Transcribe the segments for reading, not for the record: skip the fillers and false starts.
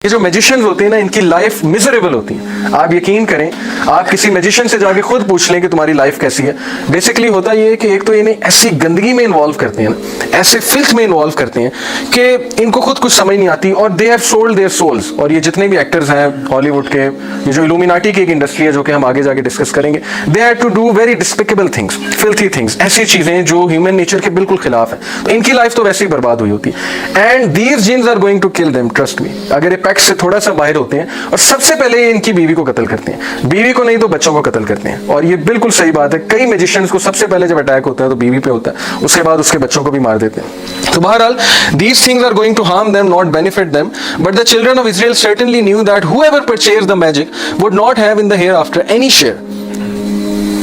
ये जो मैजिशियंस होते हैं ना, इनकी लाइफ मिजरेबल होती है। आप यकीन करें, आप किसी मैजिशियन से जाके खुद पूछ लें कि तुम्हारी लाइफ कैसी है। बेसिकली होता ये है कि एक तो इन्हें ऐसी गंदगी में इन्वॉल्व करते हैं ना, ऐसे फिल्थ में इन्वॉल्व करते हैं कि इनको खुद कुछ समझ नहीं आती, और they have sold their souls. और ये जितने भी एक्टर्स हैं हॉलीवुड के, ये जो इल्यूमिनाटी की एक इंडस्ट्री है जो कि हम आगे जाके डिस्कस करेंगे, they have to do very despicable things, filthy things, ऐसी चीजें जो ह्यूमन नेचर के बिल्कुल खिलाफ है। तो इनकी लाइफ तो वैसे ही बर्बाद हुई होती है। And these jinns are going to kill them, trust me. अगर ये पैक्ट से थोड़ा सा बाहर होते हैं, और सबसे पहले ये इनकी बीवी को कत्ल करते हैं, बीवी को नहीं तो बच्चों को कत्ल करते हैं। और ये बिल्कुल सही बात है, कई मैजिशियंस को सबसे पहले जब अटैक होता है तो बीवी पे होता है, उसके बाद उसके बच्चों को भी मार देते हैं। तो बहरहाल, these things are going to harm them, not benefit them. But the children of Israel certainly knew that whoever purchased the magic would not have in the hereafter any share.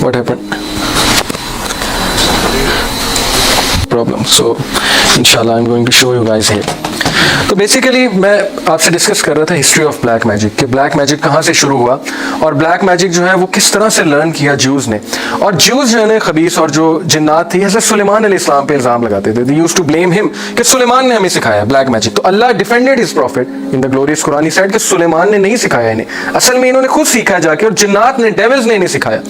What happened? Problem. So, inshallah, I'm going to show you guys here. तो basically मैं आपसे discuss कर रहा था history of black magic, कि black magic कहाँ से शुरू हुआ और ब्लैक मैजिक जो है वो किस तरह से लर्न किया ज्यूज ने। और ज्यूज जो है खबीस और जो जिन्नात थी, हज़रत सुलेमान अलैहिस्सलाम पे इल्जाम लगाते थे। They used to blame him कि सुलेमान ने हमें सिखाया ब्लैक मैजिक। तो Allah defended his prophet in the glorious Quran. He said कि सुलेमान ने नहीं सिखाया इन्हें, असल में इन्होंने खुद सीखा जाके, और जिन्नात ने, डेविल्स ने इन्हें सिखाया।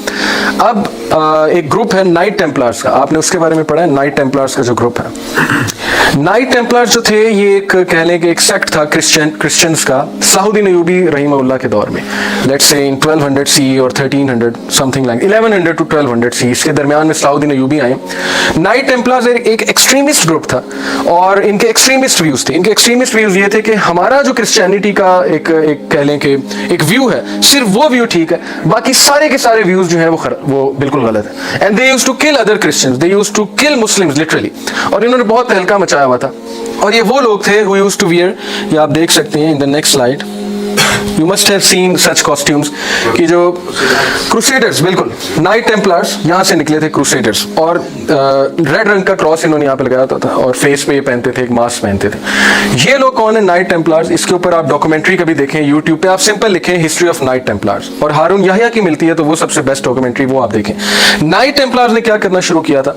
अब एक ग्रुप है नाइट टेम्पलर्स का, आपने उसके बारे में पढ़ा है, नाइट टेम्पलर्स का जो ग्रुप है। नाइट टेम्पलर्स जो थे ये एक कह लें कि एक सेक्ट था क्रिश्चियंस का, सलाहुद्दीन अय्यूबी रहीमहुल्लाह के दौर में, लेट्स से इन 1200 सी और 1300 समथिंग लाइक 1100 टू 1200 सी, इसके दरमियान में सलाहुद्दीन अय्यूबी आए। नाइट टेम्पलर्स एक एक्सट्रीमिस्ट ग्रुप था, और इनके एक्सट्रीमिस्ट व्यूज थे। इनके एक्सट्रीमिस्ट व्यूज ये थे कि हमारा जो क्रिश्चियनिटी का एक कह लें कि एक व्यू है, सिर्फ वो व्यू ठीक है, बाकी सारे के सारे व्यूज जो है वो बिल्कुल गलत है। And they used to kill other Christians, they used to kill Muslims literally. और इन्होंने बहुत तहलका मचाया हुआ था। और ये वो लोग थे who used to wear, ये आप देख सकते हैं in the next slide, you must have seen such costumes, कि जो क्रूसेडर्स, बिल्कुल नाइट टेम्पलर्स यहाँ से निकले थे क्रूसेडर्स, और रेड रंग का क्रॉस इन्होंने यहाँ पे लगाया होता था, और फेस पे पहनते थे, एक मास्क पहनते थे। ये लोग कौन है? Night Templars. इसके ऊपर आप डॉक्यूमेंट्री कभी देखें यूट्यूब पे, आप सिंपल लिखें हिस्ट्री ऑफ नाइट टेम्पलर्स, और हारून याहिया की मिलती है तो वो सबसे बेस्ट डॉक्यूमेंट्री, वो आप देखें। नाइट टेम्पलर्स ने क्या करना शुरू किया था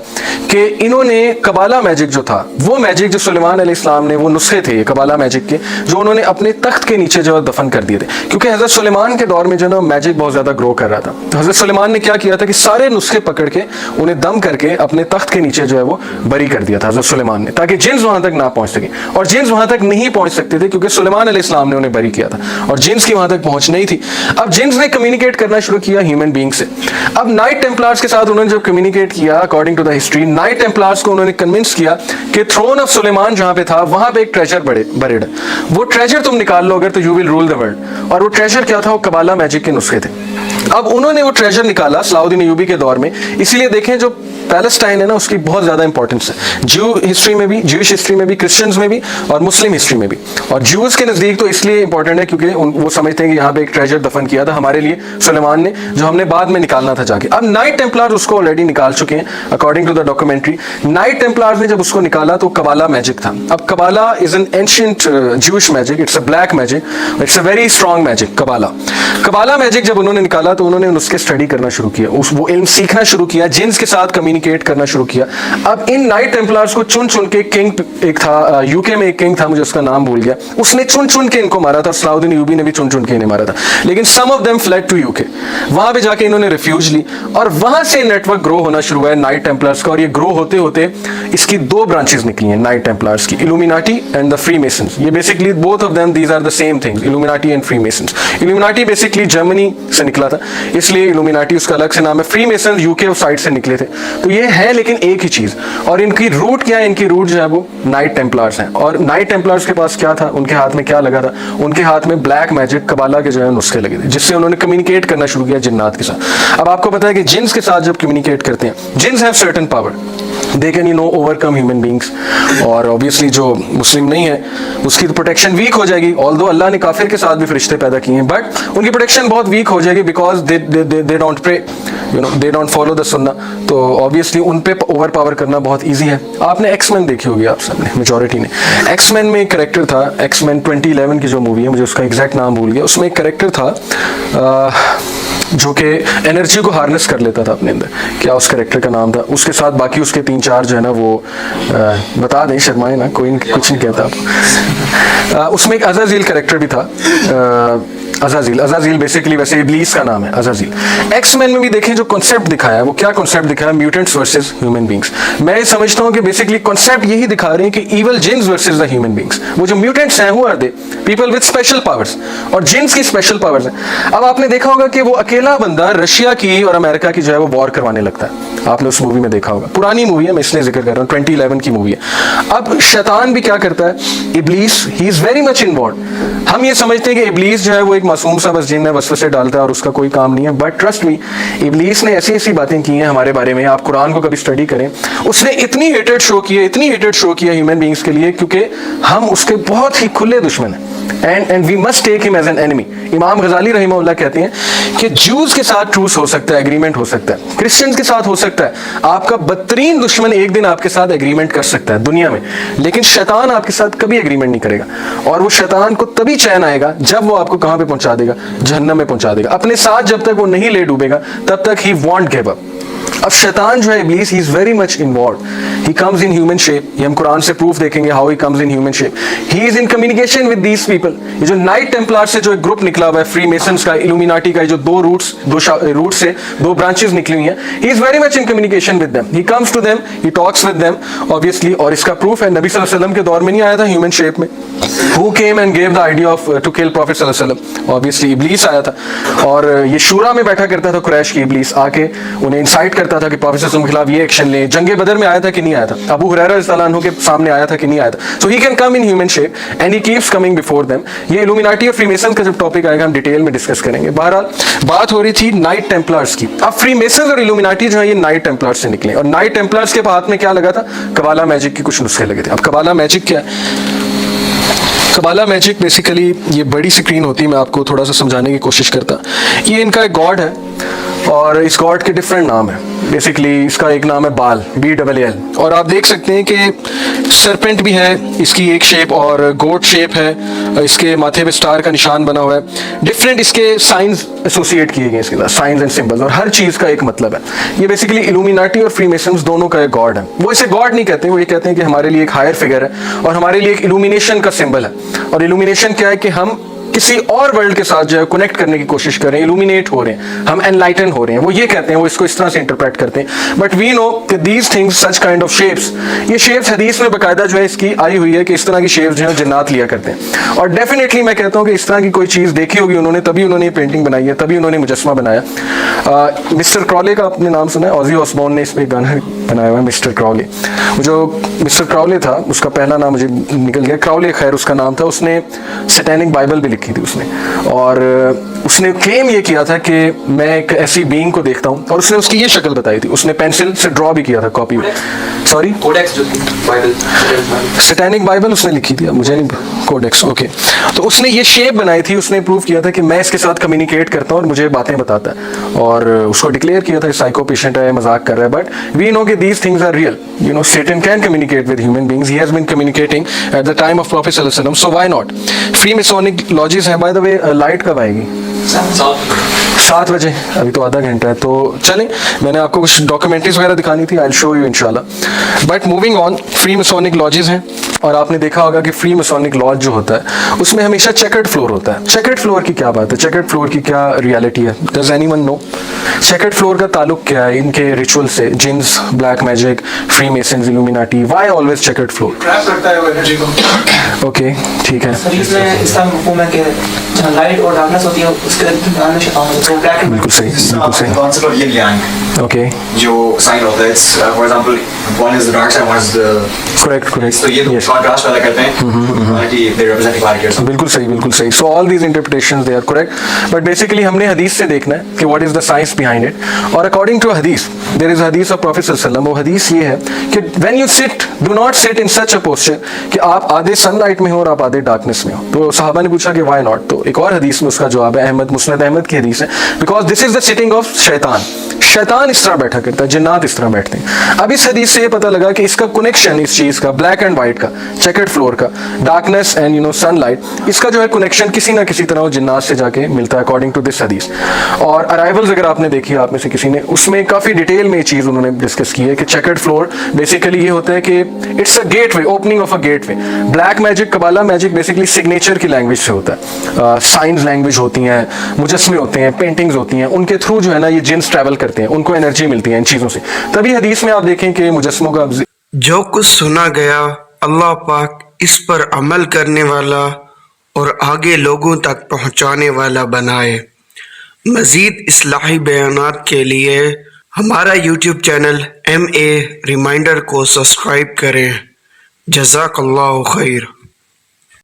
कि इन्होंने कबाला मैजिक जो था, वो मैजिक जो सुलेमान अलैहिस्सलाम ने, वो नुस्खे थे कबाला मैजिक के, जो उन्होंने अपने तख्त के नीचे जो दफन कर दिए थे। क्योंकि हजरत सुलेमान के दौर में जो ना मैजिक बहुत ज्यादा ग्रो कर रहा था, तो हजरत सुलेमान ने क्या किया था कि सारे नुस्खे पकड़ के उन्हें दम करके अपने तख्त के नीचे जो है वो बरी कर दिया था हजरत सुलेमान ने, ताकि जिन्स वहां तक ना पहुंच सके। और जिन्स वहां तक नहीं पहुंच सकते थे क्योंकि सुलेमान अलैहिस्सलाम ने उन्हें बरी किया था, और जिन्स की वहां तक पहुंच नहीं थी। अब जिन्स ने कम्युनिकेट करना शुरू किया ह्यूमन बीइंग से। अब नाइट टेम्पलर्स के साथ उन्होंने जब कम्युनिकेट किया, according to the history, knight Templars को उन्होंने कन्विंस किया कि थ्रोन ऑफ सुलेमान जहां पे था, वहां पे एक ट्रेजर बरिड, वो ट्रेजर तुम निकाल लो अगर, तो you will rule the world. और वो ट्रेजर क्या था? वो कबाला मैजिक के नुस्खे थे। अब उन्होंने वो ट्रेजर निकाला सलाहुद्दीन अय्यूबी के दौर में। इसीलिए देखें जो पैलेस्टाइन है ना, उसकी बहुत ज्यादा इंपॉर्टेंस है, ज्यू हिस्ट्री में भी, ज्यूइश हिस्ट्री में भी, क्रिश्चियंस में भी, और मुस्लिम हिस्ट्री में भी। और ज्यूज के नजदीक तो इसलिए इंपॉर्टेंट है क्योंकि वो समझते हैं कि यहाँ पे एक ट्रेजर दफन किया था हमारे लिए सुलेमान ने, जो हमने बाद में निकालना था जाके। अब नाइट टेम्पलर्स उसको ऑलरेडी निकाल चुके हैं according to the documentary. Knight Templars ने जब उसको निकाला तो कबाला मैजिक था। अब Kabbalah is an ancient Jewish magic, it's a black magic, it's a very strong magic. Kabbalah magic जब उन्होंने निकाला तो उन्होंने उसके स्टडी करना शुरू किया, वो इल्म सीखना शुरू किया, जिन्स के साथ कम्युनिकेट करना शुरू किया। अब इन नाइट टेम्पलर्स को चुन चुन के किंग, एक था यूके में एक किंग था, मुझे उसका नाम भूल गया, उसने चुन चुन के इनको मारा था। सलाहुद्दीन अय्यूबी ने भी चुन चुन के इन्हें मारा था। लेकिन some of them fled to UK, वहां पे जाके इन्होंने रिफ्यूज ली, और वहां से नेटवर्क ग्रो होना शुरू हुआ है नाइट टेम्पलर्स का। और ये ग्रो होते होते इसकी दो ब्रांचेस निकली हैं नाइट टेम्पलर्स की, इल्यूमिनाटी एंड द फ्रीमेसन्स। ये basically both of them, these are the same things, Illuminati and Freemasons. Illuminati basically Germany से निकला था, इसलिए इल्यूमिनाटी उसका अलग से नाम है। फ्रीमेसन्स यूके साइड से निकले थे। तो ये है लेकिन एक ही चीज। और इनकी रूट क्या है? इनकी रूट जो है वो नाइट टेम्पलर्स हैं। और नाइट टेम्पलर्स के पास क्या था? उनके हाथ में क्या लगा था? उनके हाथ में ब्लैक मैजिक, कबाला के जो है नुस्खे लगे थे, जिससे उन्होंने कम्युनिकेट करना शुरू किया जिन्नात के साथ। अब आपको पता है कि जिन्स के साथ जब कम्युनिकेट करते हैं, jeans have certain power, they can overcome human beings. और ऑब्वियसली जो मुस्लिम नहीं है उसकी तो प्रोटेक्शन वीक हो जाएगी, ऑल्दो अल्लाह ने काफिर के साथ भी फरिश्ते पैदा किए हैं, बट उनकी प्रोटेक्शन बहुत वीक हो जाएगी because they don't pray, they don't follow the सुन्ना। तो ऑब्वियसली उन पे ओवर पावर करना बहुत ईजी है। आपने एक्समैन देखी होगी, आप सबने, मेजॉरिटी ने। एक्समैन में एक करेक्टर था, एक्समैन 2011 की जो मूवी है, मुझे उसका एग्जैक्ट नाम भूल गया, उसमें एक करेक्टर था, जो कि एनर्जी को हार्नेस कर लेता था अपने अंदर। क्या उस कैरेक्टर का नाम था? उसके साथ बाकी उसके 3-4 जो है ना वो बता दें, शर्माए ना, कोई कुछ नहीं कहता आपको। उसमें एक अज़ाज़ील कैरेक्टर भी था। अज़ाज़ील बेसिकली वैसे इब्लीस का नाम है, अज़ाज़ील। एक्स-मैन में भी देखें जो कॉन्सेप्ट दिखाया है वो क्या कॉन्सेप्ट दिखाया है? Mutants versus human beings. मैं समझता हूँ कि बेसिकली कॉन्सेप्ट यही दिखा रहे हैं कि evil jinns versus the human beings. वो जो म्यूटेंट्स हैं, who are they? People with special powers, और जिन्स की स्पेशल पावर्स हैं। अब आपने देखा होगा कि वो अकेला बंदा रशिया की और अमेरिका की जो है वो वॉर करवाने लगता है। आपने उस मूवी में देखा होगा, पुरानी मूवी है, मैं इसलिए जिक्र कर रहा हूँ, 2011 की मूवी है। अब शैतान भी क्या करता है? Iblis, he is very much involve. हम ये समझते हैं कि इब्लीस जो है वो एक मासूम सा बस जिन है, वसवसे डालता है और उसका कोई काम नहीं है, बट ट्रस्ट मी, इब्लीस ने ऐसी ऐसी बातें की हैं हमारे बारे में। आप कुरान को कभी स्टडी करें, उसने इतनी हेटेड शो की है, इतनी हेटेड शो किया ह्यूमन बींग्स के लिए, क्योंकि हम उसके बहुत ही खुले दुश्मन हैं। And we must take him as an enemy. Imam Ghazali रहमहुल्लाह कहते हैं कि जूस के साथ ट्रूस हो सकता है, एग्रीमेंट हो सकता है, क्रिश्चियंस के साथ हो सकता है, आपका बदतरीन दुश्मन एक दिन आपके साथ एग्रीमेंट कर सकता है दुनिया में, लेकिन शैतान आपके साथ कभी एग्रीमेंट नहीं करेगा। और वो शैतान को तभी चैन आएगा जब वो आपको कहां पे पहुंचा देगा? जहन्नम में पहुंचा देगा। अपने साथ जब तक वो नहीं ले डूबेगा तब तक ही वॉन्ट गिव अप। अब शैतान जो है Iblis, he is very much involve. He comes in human shape. ये हम कुरान से प्रूफ देखेंगे how he comes in human shape. He is in communication with these people. ये जो नाइट टेम्पलर से जो एक ग्रुप निकला हुआ है, फ्री मेसन्स का, इल्यूमिनाटी का, जो दो रूट से दो ब्रांचेस निकली हुई हैं, he is very much in communication with them. He comes to them, he talks with them obviously. और इसका प्रूफ है नबी सल्लल्लाहु अलैहि वसल्लम के दौर में नहीं आया था ह्यूमन शेप में। Who came and gave the idea of to kill Prophet सल्लल्लाहु अलैहि वसल्लम? Obviously इब्लीस आया था। और ये शूरा में बैठा करता था कुरैश की इब्लीस, आके उन्हें इंसाइट करता था कि प्रॉफेट सल्लल्लाहु अलैहि वसल्लम के खिलाफ ये एक्शन ले। जंगे बदर में आया था कि नहीं आया था? अबू हुरैरा रज़ियल्लाहु अन्हु के सामने आया था कि नहीं आया था? So he can come in human shape and he keeps coming before them. ये इल्यूमिनाटी और फ्रीमेसन का जब टॉपिक आएगा हम डिटेल में डिस्कस करेंगे। बहरहाल बात हो रही थी नाइट टेम्पलर्स की। अब फ्रीमेसन और इल्यूमिनाटी जो है ये नाइट टेम्पलर्स से निकले, और नाइट टेम्पलर्स के हाथ में क्या लगा था? कबाला मैजिक के कुछ नुस्खे लगे थे। अब कबाला मैजिक क्या है? कबाला मैजिक बेसिकली ये बड़ी स्क्रीन होती है, मैं आपको थोड़ा सा समझाने की कोशिश करता। ये इनका एक गॉड है और इस गॉड के डिफरेंट नाम है। बेसिकली इसका एक नाम है बाल, BAAL, और आप देख सकते हैं कि सरपेंट भी है इसकी एक शेप, और गोट शेप है, इसके माथे पे स्टार का निशान बना हुआ है। डिफरेंट इसके साइंस एसोसिएट किए गए इसके साथ, साइंस एंड सिंबल्स, और हर चीज़ का एक मतलब है। ये बेसिकली इल्यूमिनाटी और फ्रीमेसन्स दोनों का एक गॉड है। वो इसे गॉड नहीं कहते, वो ये कहते हैं कि हमारे लिए एक हायर फिगर है और हमारे लिए एक इल्यूमिनेशन का सिंबल है। और इल्यूमिनेशन क्या है कि हम किसी और वर्ल्ड के साथ जो है कनेक्ट करने की कोशिश कर रहे हैं, इल्यूमिनेट हो रहे हैं, हम एनलाइटन हो रहे हैं। वो ये कहते हैं, वो इसको इस तरह से इंटरप्रेट करते हैं। बट वी नो कि these things, such kind of shapes, ये शेप्स हदीस में बाकायदा जो है इसकी आई हुई है कि इस तरह की शेप्स जो है जिन्नात लिया करते हैं। और डेफिनेटली मैं कहता हूँ कि इस तरह की कोई चीज़ देखी होगी उन्होंने, तभी उन्होंने ये पेंटिंग बनाई है, तभी उन्होंने मुजस्मा बनाया। मिस्टर क्रॉले का आपने नाम सुना है? ऑजी ऑसबॉर्न ने इस पर गाना बनाया हुआ है, मिस्टर क्रॉले। जो मिस्टर क्रॉले था उसका पहला नाम मुझे निकल गया, क्रॉले खैर उसका नाम था। उसने सैटेनिक बाइबल भी लिखी थी उसने, और उसने क्लेम ये किया था कि मैं एक ऐसी बीइंग को देखता हूँ, और उसने उसकी ये शक्ल बताई थी। उसने पेंसिल से ड्रॉ भी किया था, कॉपी में। सॉरी, कोडेक्स जो थी बाइबल, सैटेनिक बाइबल उसने लिखी थी, मुझे नहीं, कोडेक्स, ओके। तो उसने ये शेप बनाई थी, उसने प्रूव किया था कि मैं इसके साथ कम्युनिकेट करता हूँ और मुझे बातें बताता है, और उसको डिक्लेयर किया था साइको पेशेंट है, मजाक कर रहा है। बट वी नो कि these things are real. You know, Satan can communicate with human beings. He has been communicating at the time of Prophet sallallahu alaihi wasallam. So why not? Freemasonic lodges हैं, by the way, light कब आएगी? 7 बजे, अभी तो आधा घंटा है। तो चलें, मैंने आपको कुछ डॉक्यूमेंट्रीज वगैरह दिखानी थी, आई विल शो यू इंशाल्लाह। But moving on, free Masonic lodges हैं, और आपने देखा होगा कि फ्री मेसोनिक लॉज जो होता है उसमें हमेशा चेकर्ड फ्लोर होता है। चेकर्ड फ्लोर की क्या बात है? चेकर्ड फ्लोर की क्या रियलिटी है? Does anyone know? Chequered floor का ताल्लुक क्या है इनके रिचुअल से? Jinns, black magic, Freemasons, Illuminati, why always chequered floor? Trap करता है वो एनर्जी को। ओके, ठीक है। इसमें इस्लाम हुक्म है कि जहाँ लाइट और डार्कनेस होती है उसके दरमियान में शैतान होता है। तो ब्लैक एंड बिल्कुल सही, बिल्कुल सही। concept of yin yang okay, जो sign होता है, it's for example one is the dark side, one is the, correct correct, तो ये तो contrast पैदा करते हैं, equality, they represent equality or something. बिल्कुल सही, बिल्कुल सही। So all these interpretations they are correct, but basically हमने हदीस से देखना है कि what is the science behind it. और अकॉर्डिंग टू हदीस, देयर इज हदीस ऑफ प्रॉफेट सल्लल्लाहु अलैहि वसल्लम। वो हदीस ये है कि when you sit, do not sit in such a posture कि आप आधे सनलाइट में हो और आप आधे डार्कनेस में हो। तो सहाबा ने पूछा कि व्हाई नॉट? तो एक और हदीस में उसका जवाब है, अहमद, मुस्नद अहमद की हदीस है, because this is the sitting of शैतान। शैतान इस तरह बैठा करता है, जिन्नात इस तरह बैठते हैं। अब इस हदीस से ये पता लगा कि इसका कनेक्शन, इस चीज का, ब्लैक एंड व्हाइट का, चेकर्ड फ्लोर का, डार्कनेस एंड सनलाइट, इसका जो है कनेक्शन किसी ना किसी तरह जिन्नात से जाके मिलता है अकॉर्डिंग टू दिस हदीस। और अराइवल्स अगर आपने देखी आप में से किसी ने, उसमें काफी डिटेल में ये चीज उन्होंने डिस्कस की है कि चेकर्ड फ्लोर बेसिकली ये होता है कि it's a gateway, opening of a gateway. Black magic, Kabbalah magic basically signature की लैंग्वेज से होता है। साइंस लैंग्वेज होती हैं, मुजस्मे होते हैं, पेंटिंग्स होती हैं, उनके थ्रू जो है ना ये जिन्स ट्रैवल करते हैं, उनको एनर्जी मिलती है इन चीज़ों से। तभी हदीस में आप देखें कि मुजस्मों का जो कुछ सुना गया अल्लाह पाक इस पर अमल करने वाला और आगे लोगों तक पहुंचाने वाला बनाए। मज़ीद इस्लाही बयानात के लिए हमारा YouTube चैनल MA रिमाइंडर को सब्सक्राइब करें। जज़ाकल्लाहु खैर।